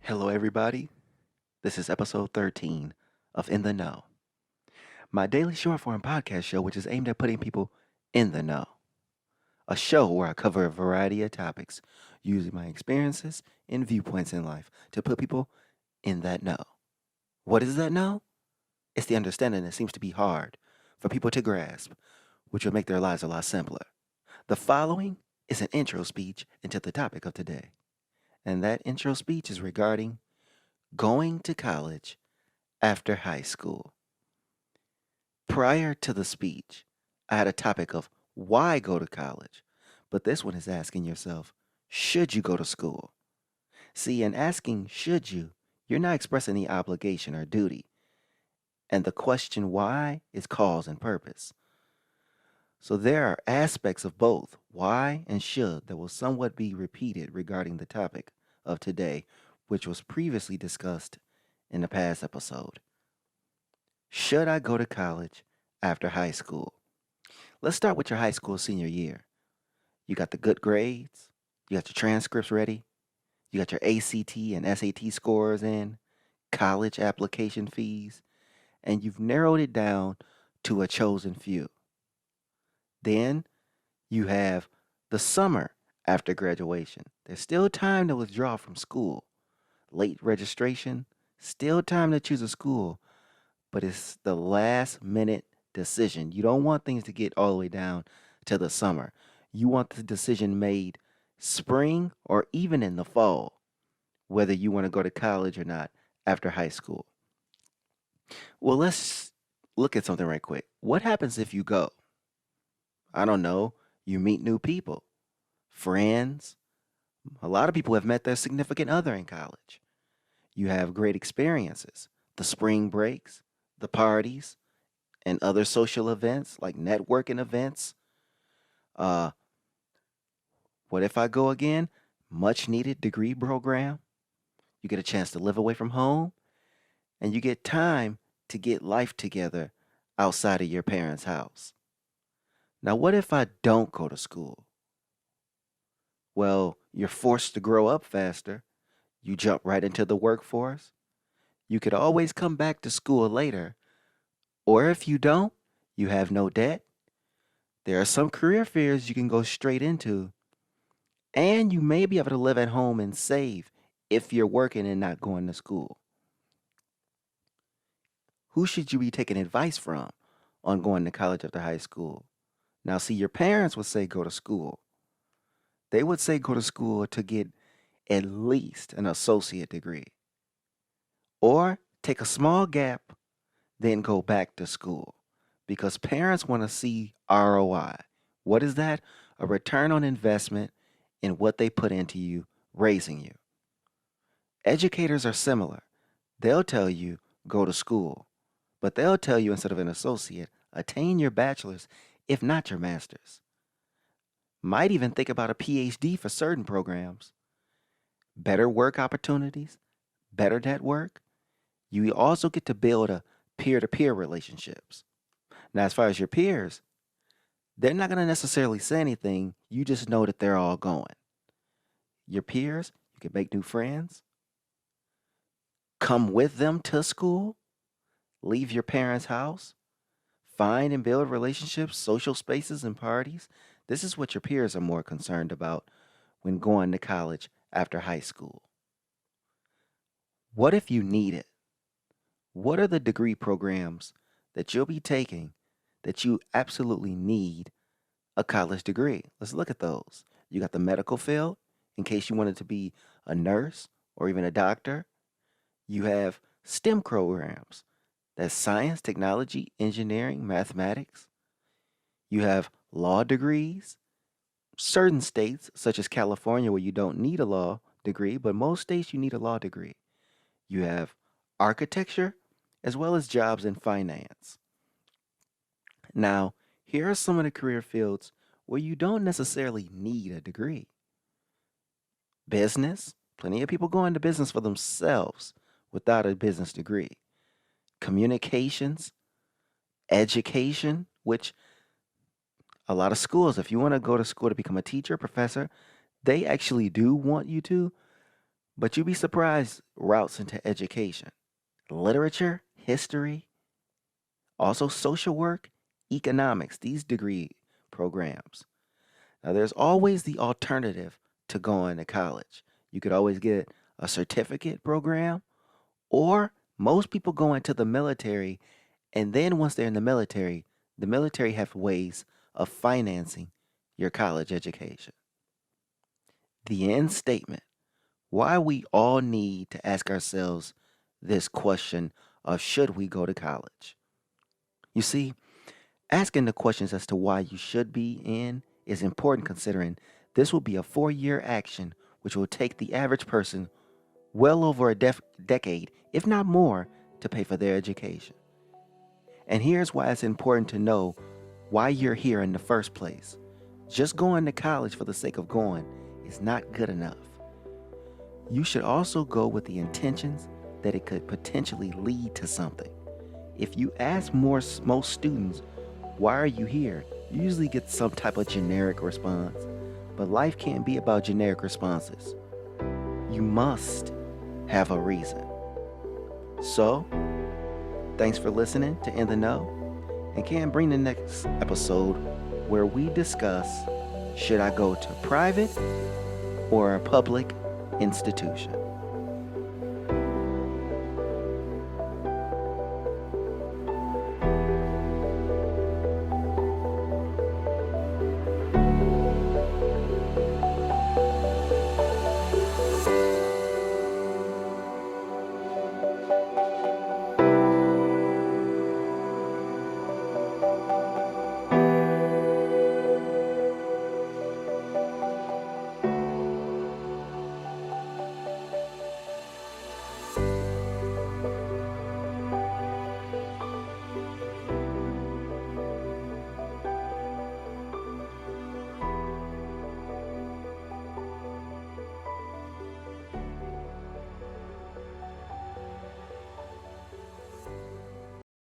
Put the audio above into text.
Hello, everybody. This is episode 13 of In the Know, my daily short form podcast show, which is aimed at putting people in the know. A show where I cover a variety of topics using my experiences and viewpoints in life to put people in that know. What is that know? It's the understanding that seems to be hard for people to grasp, which will make their lives a lot simpler. The following is an intro speech into the topic of today, and that intro speech is regarding going to college after high school. Prior to the speech, I had a topic of why go to college, but this one is asking yourself, should you go to school? See, in asking should you, you're not expressing the obligation or duty, and the question why is cause and purpose. So there are aspects of both why and should that will somewhat be repeated regarding the topic of today, which was previously discussed in the past episode. Should I go to college after high school? Let's start with your high school senior year. You got the good grades, you got your transcripts ready, you got your ACT and SAT scores in, college application fees, and you've narrowed it down to a chosen few. Then you have the summer after graduation. There's still time to withdraw from school. Late registration, still time to choose a school, but it's the last minute decision. You don't want things to get all the way down to the summer. You want the decision made spring or even in the fall, whether you want to go to college or not after high school. Well, let's look at something right quick. What happens if you go? I don't know. You meet new people, friends. A lot of people have met their significant other in college. You have great experiences, the spring breaks, the parties, and other social events like networking events. Uh, what if I go again? Much needed degree program. You get a chance to live away from home, and you get time to get life together outside of your parents' house. Now, what if I don't go to school? Well, you're forced to grow up faster. You jump right into the workforce. You could always come back to school later. Or if you don't, you have no debt. There are some career fairs you can go straight into. And you may be able to live at home and save if you're working and not going to school. Who should you be taking advice from on going to college after high school? Now, see, your parents would say go to school. They would say go to school to get at least an associate degree. Or take a small gap, then go back to school. Because parents want to see ROI. What is that? A return on investment in what they put into you, raising you. Educators are similar. They'll tell you go to school, but they'll tell you instead of an associate, attain your bachelor's, if not your master's. Might even think about a PhD for certain programs. Better work opportunities, better network. You also get to build a peer-to-peer relationships. Now, as far as your peers, they're not going to necessarily say anything. You just know that they're all going. Your peers, you can make new friends, come with them to school, leave your parents' house, find and build relationships, social spaces, and parties. This is what your peers are more concerned about when going to college after high school. What if you need it? What are the degree programs that you'll be taking that you absolutely need a college degree? Let's look at those. You got the medical field, in case you wanted to be a nurse or even a doctor. You have STEM programs. That's science, technology, engineering, mathematics. You have law degrees. Certain states, such as California, where you don't need a law degree, but most states you need a law degree. You have architecture as well as jobs in finance. Now, here are some of the career fields where you don't necessarily need a degree. Business, plenty of people go into business for themselves without a business degree. Communications, education, which a lot of schools, if you want to go to school to become a teacher, professor, they actually do want you to, But you'd be surprised routes into education, literature, history, also social work, economics, these degree programs. Now, there's always the alternative to going to college. You could always get a certificate program, or most people go into the military, and then once they're in the military have ways of financing your college education. The end statement: why we all need to ask ourselves this question of should we go to college? You see, asking the questions as to why you should be in is important considering this will be a 4-year action which will take the average person well over a decade, if not more, to pay for their education. And here's why it's important to know why you're here in the first place. Just going to college for the sake of going is not good enough. You should also go with the intentions that it could potentially lead to something. If you ask most students, why are you here? You usually get some type of generic response. But life can't be about generic responses. You must have a reason. So, thanks for listening to In the Know, and can bring the next episode where we discuss, should I go to private or a public institution?